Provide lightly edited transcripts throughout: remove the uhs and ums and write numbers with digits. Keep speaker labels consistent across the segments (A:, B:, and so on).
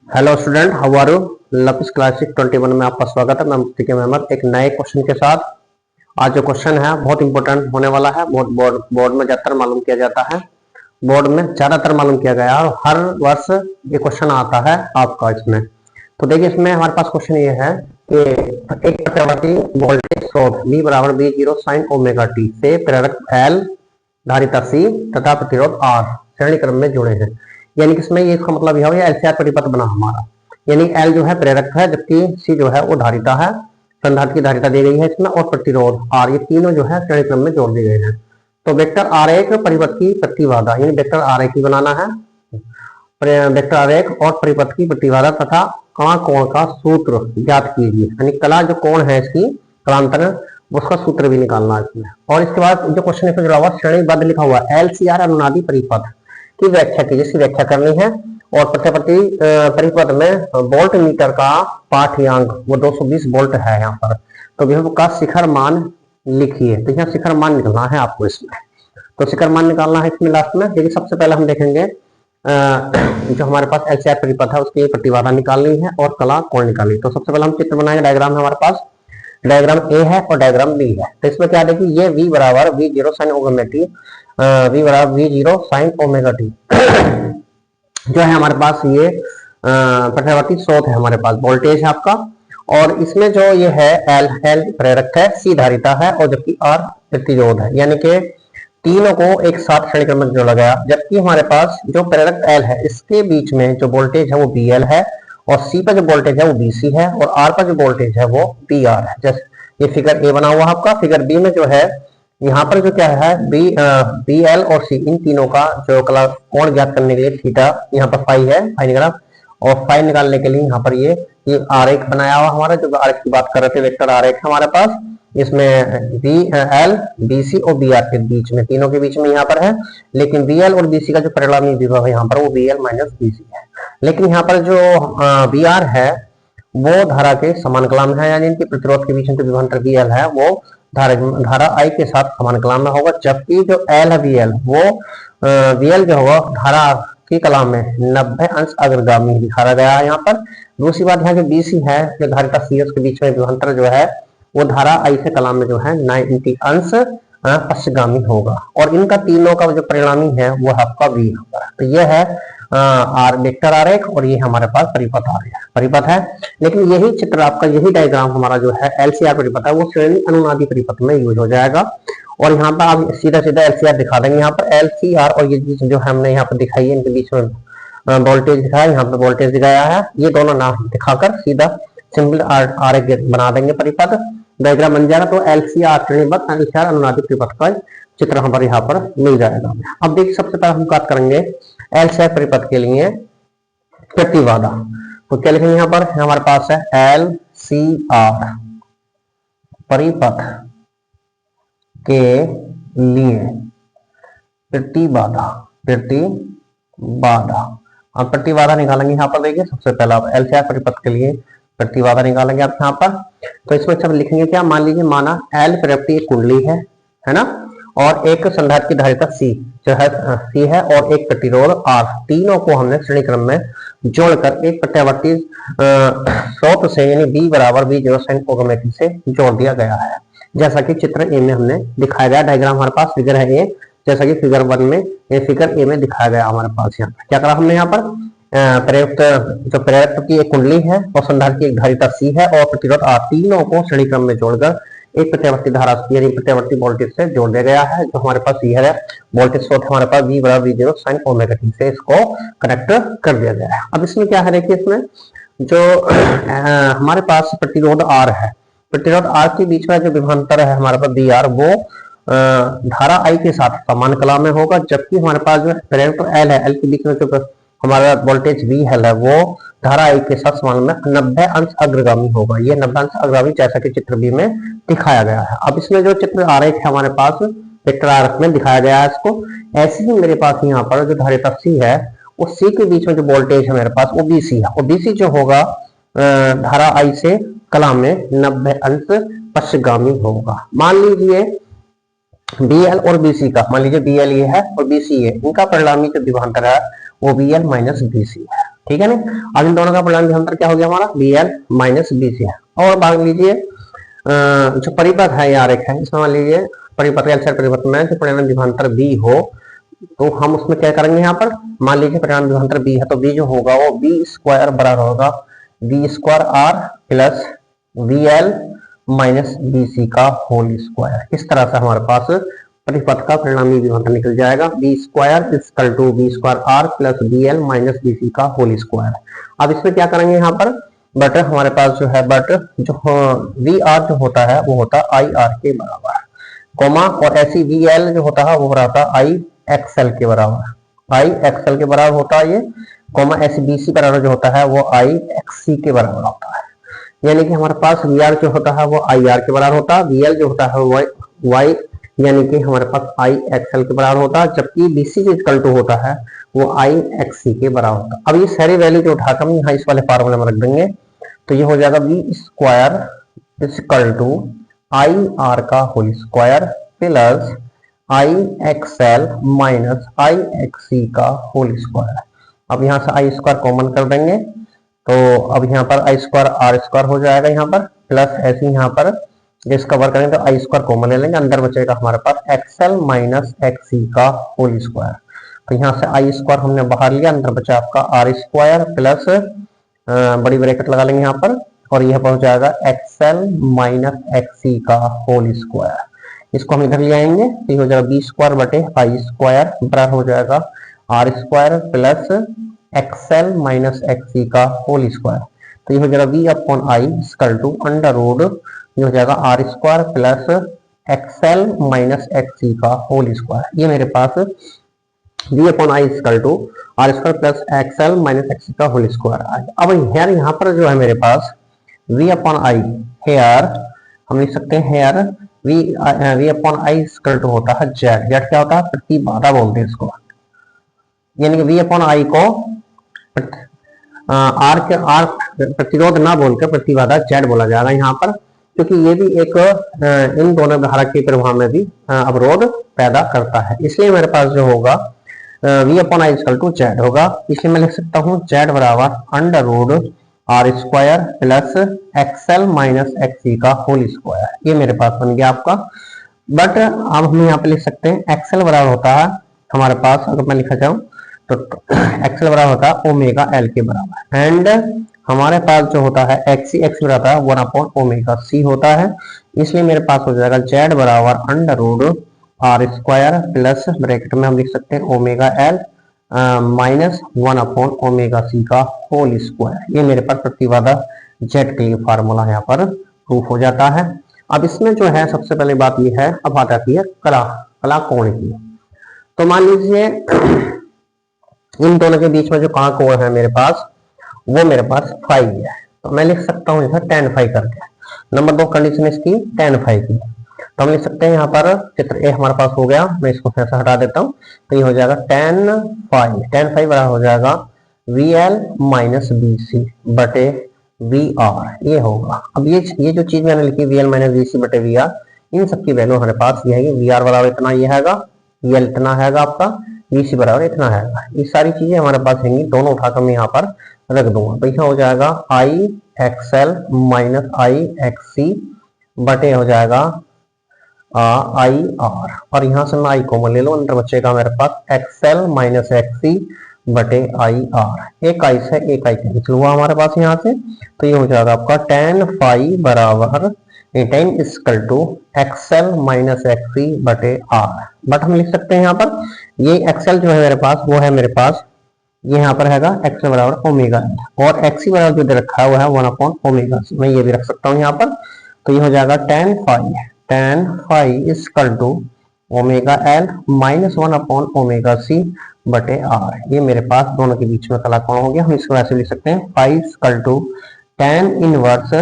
A: Hello student, how are you. लपिस classic 21 में आपका स्वागत है। मैं मुफ्ती के मेहमद एक नए क्वेश्चन के साथ। आज जो क्वेश्चन है बहुत इंपॉर्टेंट होने वाला है। बोर्ड में ज्यादातर मालूम किया जाता है, बोर्ड में ज्यादातर मालूम किया गया है और हर वर्ष ये क्वेश्चन आता है आपका इसमें। तो देखिए, इसमें हमारे पास क्वेश्चन ये है कि एक प्रत्यावर्ती वोल्टेज स्रोत V बराबर V0 sin ओमेगा t से प्रेरक L, धारिता C तथा प्रतिरोध R श्रेणी क्रम में जुड़े हैं। यानी कि इसमें ये इसका मतलब यह है LCR परिपथ बना हमारा, यानी L जो है प्रेरक है जबकि C जो है वो धारिता है। संधारित्र की धारिता दी गई है इसमें और प्रतिरोध R, ये तीनों जो है श्रेणी क्रम में जोड़ दिए गए हैं। तो वेक्टर आरेख परिपथ की प्रतिबाधा, यानी वेक्टर आरेख ही बनाना है। वेक्टर आरेख और परिपथ की प्रतिबाधा तथा कणा कोण का सूत्र ज्ञात कीजिए, यानी कला जो कोण है इसकी कलांतर उसका सूत्र भी निकालना है इसमें। और इसके बाद जो क्वेश्चन है जुड़ा हुआ श्रेणीबद्ध लिखा हुआ LCR अनुनादी परिपथ की व्याख्या कीजिए, इसकी व्याख्या करनी है। और प्रत्यावर्ती परिपथ में वोल्ट मीटर का पाठ्यांक वो 220 वोल्ट है यहाँ पर। तो विभव का शिखर मान लिखिए, तो यहाँ शिखर मान निकालना है आपको इसमें। तो शिखर मान निकालना है इसमें लास्ट में। देखिए, सबसे पहले हम देखेंगे जो हमारे पास LCR परिपथ है उसकी प्रतिबाधा निकालनी है और कला कोण निकालनी। तो सबसे पहले हम चित्र बनाएंगे। डायग्राम है हमारे पास, डायग्राम A है और डायग्राम B है। तो इसमें क्या देखिए, ये V बराबर V0 sin omega t, V बराबर V0 sin ओमेगा t जो है हमारे पास ये प्रत्यावर्ती स्रोत है, हमारे पास वोल्टेज है आपका। और इसमें जो ये है L प्रेरक है, C धारिता है और जबकि R प्रतिरोध है, यानी कि तीनों को एक साथ श्रेणी क्रम में जोड़ा गया। जबकि हमारे पास जो प्रेरक L है इसके बीच में जो वोल्टेज है वो BL है और C पर जो वोल्टेज है वो BC है और R पर जो वोल्टेज है वो BR है। जैसे ये फिगर A बना हुआ है आपका। फिगर B में जो है यहाँ पर जो क्या है BL और C, इन तीनों का जो कोण ज्ञात करने के लिए थीटा यहाँ पर फाई है, फाई निकाला। और फाई निकालने के लिए यहाँ पर ये आरेख बनाया हुआ हमारा, जो आरेख की बात कर रहे थे, वेक्टर आरेख है हमारे पास। इसमें BL, BC और BR के बीच में, तीनों के बीच में यहाँ पर है। लेकिन BL और BC का जो परिणामी विभव है यहाँ पर वो BL माइनस BC है। लेकिन यहाँ पर जो BR है वो धारा के समानकलाम है, यानी इनके प्रतिरोध के बीच में जो विभवांतर BL है वो धारा I के साथ समानकलाम में होगा। जबकि जो L है BL, वो BL जो होगा धारा की कलाम में 90 अंश अग्रगामी दिखाया गया है यहाँ पर। दूसरी बात यहाँ जो BC है, जो धारिता CS के बीच में विभवांतर जो है वो धारा I से कलाम में जो है 90 अंश पश्चगामी होगा। और इनका तीनों का जो परिणामी है वो आपका V होगा। तो यह है वेक्टर आरेख और ये हमारे पास परिपथ है। लेकिन यही चित्र आपका, यही डायग्राम हमारा जो है LCR परिपथ है वो श्रेणी अनुनादी परिपथ में यूज हो जाएगा। और यहाँ पर आप सीधा LCR दिखा देंगे। यहाँ पर LCR और ये जो हमने यहाँ पर दिखाई है, इनके बीच में वोल्टेज दिखाया, यहाँ पे वोल्टेज दिखाया है, ये दोनों नाम दिखाकर सीधा सिंपल आरेख बना देंगे परिपथ, डायग्राम बन जाएगा। तो LCR श्रेणीबद्ध LCR अनुनादी परिपथ का चित्र हमारे यहाँ पर मिल जाएगा। अब देखिए, सबसे पहले हम बात करेंगे LCR परिपथ के लिए प्रतिबाधा। तो क्या लिखेंगे यहाँ पर, हमारे पास है LCR परिपथ के लिए प्रतिबाधा। अब प्रतिबाधा निकालेंगे यहाँ पर। देखिए, सबसे पहले आप LCR परिपथ के लिए प्रतिबाधा निकालेंगे आप यहाँ पर। तो इसमें सब लिखेंगे क्या, मान लीजिए माना L प्रवृत्ति एक कुंडली है ना, और एक संधारित्र की धारिता C जो है C है और एक प्रतिरोध R, तीनों को हमने श्रेणी क्रम में जोड़कर एक प्रत्यावर्ती स्रोत से यानी B बराबर V0 sin ओमेगा t से जोड़ दिया गया है, जैसा कि चित्र A में हमने दिखाया गया। डायग्राम हमारे पास फिगर है A, जैसा कि फिगर 1 में, ये फिगर A में दिखाया गया हमारे पास। यहाँ क्या करा हमने, यहाँ पर प्रेरक की एक कुंडली है और संधारित्र की एक धारिता C है और प्रतिरोध R, तीनों को श्रेणी क्रम में जोड़कर एक प्रत्यावर्ती धारा यानी प्रत्यावर्ती वोल्टेज से जोड़ दिया गया है। जो हमारे पास ये है वोल्टेज स्रोत हमारे पास V बराबर V0 sin ओमेगा t से इसको कनेक्ट कर दिया गया है। अब इसमें क्या है, देखिए इसमें जो हमारे पास प्रतिरोध R है, प्रतिरोध R के बीच में जो विभवांतर है हमारे पास BR, वो धारा I के साथ समान कला में होगा। जबकि हमारे पास जो प्रेरक L है, L के बीच में जो हमारा वोल्टेज VL है वो धारा I के साथ समान में 90 अंश अग्रगामी होगा। ये 90 अंश अग्रगामी जैसा कि चित्र B में दिखाया गया है। अब इसमें जो चित्र आरेख है हमारे पास वेक्टर आरेख में दिखाया गया है इसको। ऐसे ही मेरे पास यहाँ पर जो धारिता C है उस C के बीच में जो वोल्टेज है मेरे पास वो BC है, और BC जो होगा धारा I से कला में 90 अंश पश्चगामी होगा। मान लीजिए BL और BC का, मान लीजिए BL ये है और BC है, इनका परिणामी जो विभवांतर है वो BL माइनस BC है। ठीक है ना। अब इन दोनों का परिणामी विभवांतर क्या हो गया हमारा, BL माइनस BC है। और मान लीजिए जो परिपथ है या आरेख है, इसमें मान लीजिए परिपथ एलसीआर परिपथ में जो परिणामी विभवांतर B हो, तो हम उसमें क्या करेंगे, यहाँ पर मान लीजिए परिणामी विभवांतर B है, तो B जो होगा वो B स्क्वायर बराबर होगा B square R plus VL minus BC का होल स्क्वायर। इस तरह से हमारे पास परिपथ का परिणामी विभवांतर निकल जाएगा, B square equal to B square R plus VL minus BC का होल स्क्वायर। अब इसमें क्या करेंगे, यहाँ पर बट हमारे पास जो है बट जो VR जो होता है वो होता है IR के बराबर, कोमा, और ऐसी VL जो होता है वो रहता है IXL के बराबर, IXL के बराबर होता है ये, कोमा ऐसी BC बराबर जो होता है वो IXC के बराबर होता है। यानी कि हमारे पास VR जो होता है वो IR के बराबर होता है, VL जो होता है वो Y यानी कि हमारे पास IXL के बराबर होता है, जबकि BC जो इक्वल टू होता है वो IXC के बराबर होता है। अब ये सारी वैल्यू जो उठाकर हम यहाँ इस वाले फार्मूले में रख देंगे, तो ये हो जाएगा B square equal to IR का whole square plus IXL minus IXC का होल स्क्वायर। अब यहाँ से I स्क्वायर कॉमन कर देंगे, तो अब यहाँ पर I स्क्वायर R स्क्वायर हो जाएगा यहाँ पर, प्लस ऐसे यहाँ पर जिसका वर्क करेंगे तो I स्क्वायर कॉमन ले लेंगे, अंदर बचेगा हमारे पास XL माइनस XC का होल स्क्वायर। तो यहाँ से I स्क्वायर हमने बाहर लिया, अंदर बचा आपका R स्क्वायर प्लस बड़ी ब्रैकेट लगा लेंगे यहाँ पर, और यह पहुंच जाएगा XL माइनस XC का होल स्क्वायर। इसको हम इधर ले आएंगे तो ये हो जाएगा B स्क्वायर बटे I स्क्वायर बराबर हो जाएगा R square plus XL minus XC का होल स्क्वायर। तो ये हो जाएगा V upon I equal to under root, ये हो जाएगा R square plus XL minus XC का होल स्क्वायर। ये मेरे पास V upon I equal to R square plus XL minus XC का होल स्क्वायर आ गया। अब हेयर यहाँ पर जो है मेरे पास V अपॉन I, हेयर हम लिख सकते हैं here V upon I equal to होता है Z। Z क्या होता है, प्रतिबाधा बोलते हैं इसको, यानी कि V अपॉन I को R प्रतिरोध ना बोलकर प्रतिबाधा Z बोला जाएगा यहाँ पर, क्योंकि ये भी एक इन दोनों धारा के प्रभाव में भी अवरोध पैदा करता है। इसलिए मेरे पास जो होगा V upon I equal to Z होगा, इसलिए मैं लिख सकता हूँ Z बराबर under root R square plus XL minus XC का होल स्क्वायर। ये मेरे पास बन गया आपका। बट अब हम यहाँ पे लिख सकते हैं XL बराबर होता है हमारे पास, अगर मैं लिखा जाऊँ तो XL बराबर होता है ओमेगा L के बराबर, एंड हमारे पास जो होता है XC बराबर है 1 अपॉन ओमेगा C होता है। इसलिए मेरे पास हो जाएगा Z बराबर under root R square plus bracket में हम लिख सकते हैं omega L minus 1 upon omega C का होल स्क्वायर। ये मेरे पास प्रतिबाधा Z के लिए फार्मूला यहाँ पर प्रूफ हो जाता है। अब इसमें जो है सबसे पहले बात ये है, अब आ जाती है कला कोण की। तो मान लीजिए इन दोनों के बीच में जो कला कोण है मेरे पास वो मेरे पास फाई है, तो मैं लिख सकता हूँ इधर tan फाई करके। नंबर 2 कंडीशन इसकी tan फाई की, तो हम लिख सकते हैं यहाँ पर चित्र ए हमारे पास हो गया, मैं इसको फिर से हटा देता हूँ, तो ये हो जाएगा tan फाई बराबर हो जाएगा VL माइनस BC बटे VR, ये होगा। अब ये जो चीज मैंने लिखी VL माइनस BC बटे VR, इन सबकी वैल्यू हमारे पास ये है, VR बराबर इतना ये हैगा, VL इतना हैगा आपका, BC बराबर इतना हैगा। ये सारी चीजें हमारे पास रहेंगी, दोनों उठाकर मैं यहाँ पर रख दूंगा, तो यहाँ हो जाएगा IXL माइनस IXC बटे हो जाएगा IR, और यहाँ से मैं I कॉमन ले लो, अंदर बचेगा मेरे पास XL माइनस XC बटे IR। एक I से एक I कैंसिल हुआ हमारे पास यहाँ से, तो ये हो जाएगा आपका tan फाई बराबर tan equal to XL minus XC बटे R। बट हम लिख सकते हैं यहाँ पर ये XL जो है मेरे पास वो है मेरे पास ये यहाँ पर हैगा XL बराबर ओमेगा L, और XC बराबर जो दे रखा है वो है 1 अपॉन ओमेगा C, मैं ये भी रख सकता हूँ यहाँ पर। तो ये हो जाएगा tan phi equal to omega L minus 1 upon omega C बटे R। ये मेरे पास दोनों के बीच में कला कोण हो गया। हम इसको ऐसे लिख सकते हैं phi equal to tan inverse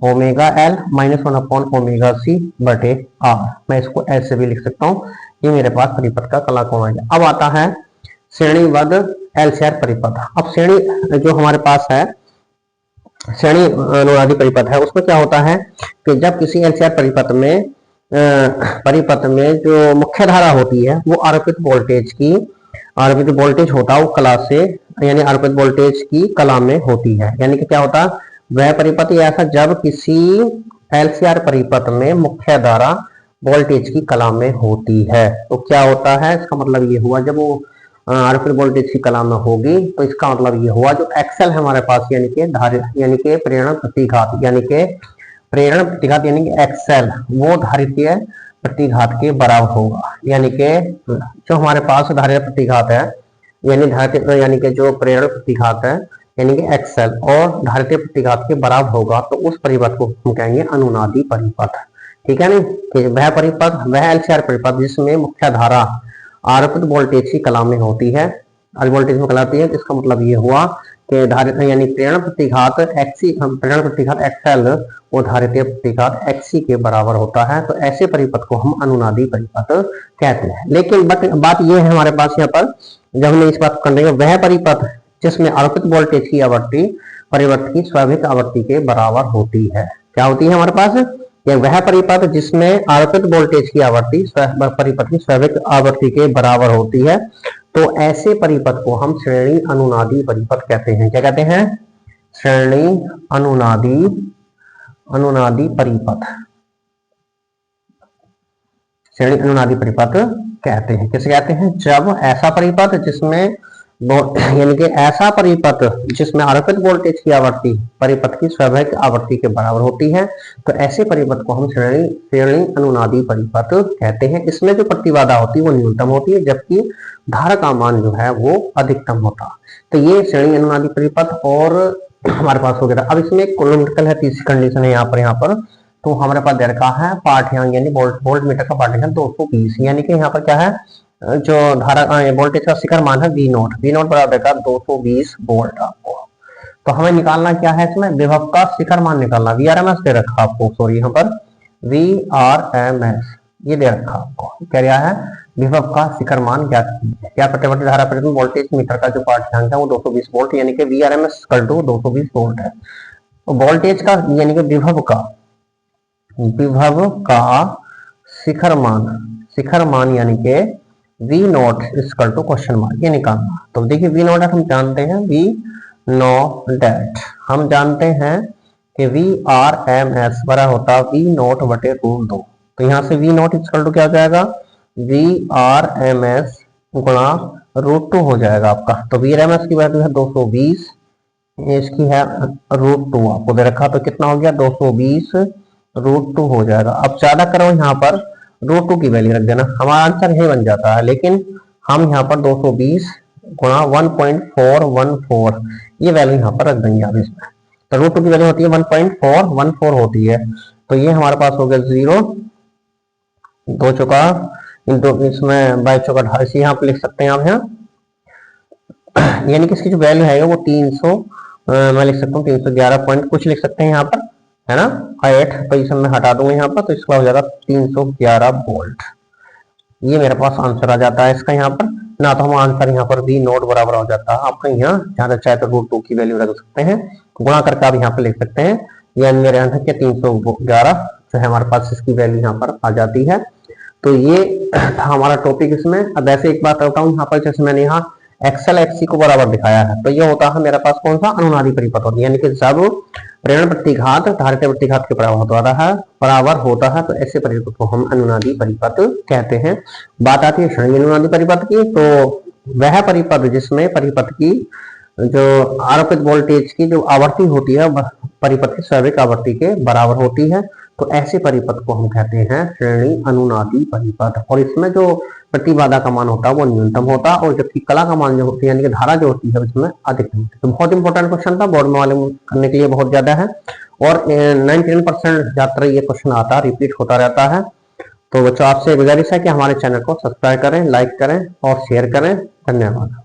A: omega L minus 1 upon omega C बटे R। मैं इसको ऐसे भी लिख सकता हूँ। ये मेरे पास परिपथ का कला कोण आ गया। अब आता है श्रेणीबद्ध एलसीआर परिपथ। अब श्रेणी जो हमारे पास है श्रेणी अनुनादी परिपथ है, उसमें क्या होता है कि जब किसी एलसीआर परिपथ में जो मुख्य धारा होती है वो आरोपित वोल्टेज होता है वो कला से यानी आरोपित वोल्टेज की कला में होती है। यानी कि क्या होता है, वह परिपथ ऐसा जब किसी एलसीआर परिपथ में मुख्य धारा वोल्टेज की कला में होती है। तो क्या होता है, इसका मतलब ये हुआ जब वो आरोपित वोल्टेज की कला में होगी तो इसका मतलब ये हुआ जो एक्सेल है हमारे पास यानी कि धारित यानी कि प्रेरण प्रतिघात यानी कि प्रेरण प्रतिघात यानी कि एक्सेल वो धारितीय प्रतिघात के बराबर होगा। यानी कि जो हमारे पास धारित प्रतिघात है यानी कि जो प्रेरण प्रतिघात है यानी कि एक्सेल और धारितीय प्रतिघात के बराबर होगा तो उस परिपथ को हम कहेंगे अनुनादी परिपथ। ठीक है नहीं, वह परिपथ वह एलसीआर परिपथ जिसमें मुख्य धारा आरोपित वोल्टेज की कला में होती है, वोल्टेज में कलाती है। इसका मतलब ये हुआ कि धारित यानी प्रेरण प्रतिघात एक्सी प्रेरण प्रतिघात एक्सएल वो धारितीय प्रतिघात एक्सी के बराबर होता है। तो ऐसे परिपथ को हम अनुनादी परिपथ कहते हैं। लेकिन बात ये है हमारे पास यहाँ पर जब हमने इस बात को करेंगे वह परिपथ जिसमें आरोपित वोल्टेज की आवृत्ति परिवर्त की स्वाभाविक आवृत्ति के बराबर होती है। क्या होती है हमारे पास, वह परिपथ जिसमें आरोपित वोल्टेज की आवृत्ति परिपथ की स्वाभाविक आवृत्ति के बराबर होती है। तो ऐसे परिपथ को हम श्रेणी अनुनादी परिपथ कहते हैं। क्या कहते हैं, श्रेणी अनुनादी परिपथ, श्रेणी अनुनादी परिपथ कहते हैं। किसे कहते हैं, जब ऐसा परिपथ जिसमें यानी कि ऐसा परिपथ जिसमें आरोपित वोल्टेज की आवृत्ति परिपथ की स्वाभाविक आवृत्ति के बराबर होती है तो ऐसे परिपथ को हम श्रेणी अनुनादी परिपथ कहते हैं। इसमें जो प्रतिबाधा होती है वो न्यूनतम होती है जबकि धारा का मान जो है वो अधिकतम होता। तो ये श्रेणी अनुनादी परिपथ और हमारे पास हो गया। अब इसमें कोलोमेट्रिकल है, तीसरी कंडीशन है यहाँ पर तो हमारे पास दे रखा है पाठ्यांक यानी वोल्ट मीटर का पाठ्यांक 220। यानी कि यहाँ पर क्या है, जो धारा वोल्टेज का शिखर मान है वी नोट बराबर देगा 220 वोल्ट आपको। तो हमें निकालना क्या है, इसमें विभव का शिखर मान निकालना। वीआरएमएस दे रखा आपको, सॉरी यहाँ पर वीआरएमएस ये दे रखा आपको। क्या रहा है, विभव का शिखर मान ज्ञात कीजिए। क्या प्रतिवर्ती धारा परिवर्तन वोल्टेज मीटर का जो पाठ्यांक है वो 220 वोल्ट यानी कि वीआरएमएस इक्वल टू 220 वोल्ट है। तो वोल्टेज का यानी कि विभव का शिखर मान यानी कि V not equal to question mark ये निकालना। तो देखिए वी नॉट हम जानते हैं, वी नॉट हम जानते हैं कि वी आर एम एस बराबर होता वी नॉट बटे रूट 2। तो यहाँ से वी नॉट इक्वल टू क्या हो जाएगा, वी आर एम एस गुणा रूट 2 हो जाएगा आपका। तो वी आर एम एस की वैल्यू है 220, इसकी है रूट 2 आपको दे रखा। तो कितना हो गया 220 रूट 2 हो जाएगा। अब ज्यादा करो यहाँ पर रूट 2 की वैल्यू रख देना, हमारा आंसर यही बन जाता है। लेकिन हम यहाँ पर 220 गुणा 1.414 ये वैल्यू यहाँ पर रख देंगे आप इसमें। तो रूट 2 की वैल्यू होती है 1.414 होती है। तो ये हमारे पास हो गया 0 2 चौका इसमें 22 चौका 250 यहाँ पर लिख सकते हैं आप यहाँ। यानी कि इसकी जो वैल्यू है वो 300 मैं लिख सकता हूँ 311 पॉइंट कुछ लिख सकते हैं यहाँ पर, है ना। 8 पोजीशन में हटा दूंगा यहाँ पर तो इसका हो जाएगा 311 वोल्ट। ये मेरे पास आंसर आ जाता है इसका यहाँ पर ना। तो हम आंसर यहाँ पर भी नोट बराबर हो जाता है आपका। यहाँ जहाँ चाहे तो रूट 2 की वैल्यू रख सकते हैं, गुणा करके आप यहाँ पर लिख सकते हैं। ये मेरे आंसर के 311 जो है हमारे पास इसकी वैल्यू यहाँ पर आ जाती है। तो ये था हमारा टॉपिक इसमें। अब ऐसे एक बात बताऊँ यहाँ पर, जैसे मैंने यहाँ एक्सेल एक्सी को बराबर दिखाया है तो ये होता है मेरे पास कौन सा, अनुनादी परिपथ होती है। यानी कि जब प्रेरण प्रतिघात धारितीय प्रतिघात के बराबर होता है तो ऐसे परिपथ को हम अनुनादी परिपथ कहते हैं। बात आती है श्रेणी अनुनादी परिपथ की, तो वह परिपथ जिसमें परिपथ की जो आरोपित वोल्टेज की जो आवृत्ति होती है परिपथ की स्वाभाविक आवृत्ति के बराबर होती है। तो ऐसे परिपथ को हम कहते हैं श्रेणी अनुनादी परिपथ। और इसमें जो प्रतिबाधा का मान होता है वो न्यूनतम होता है और जबकि कला का मान जो होती है यानी कि धारा जो होती है उसमें अधिकतम होती है। तो बहुत इंपॉर्टेंट क्वेश्चन था, बोर्ड में मालूम करने के लिए बहुत ज्यादा है और 99% ज्यादा ये क्वेश्चन आता है, रिपीट होता रहता है। तो बच्चों आपसे गुजारिश है कि हमारे चैनल को सब्सक्राइब करें, लाइक करें और शेयर करें। धन्यवाद।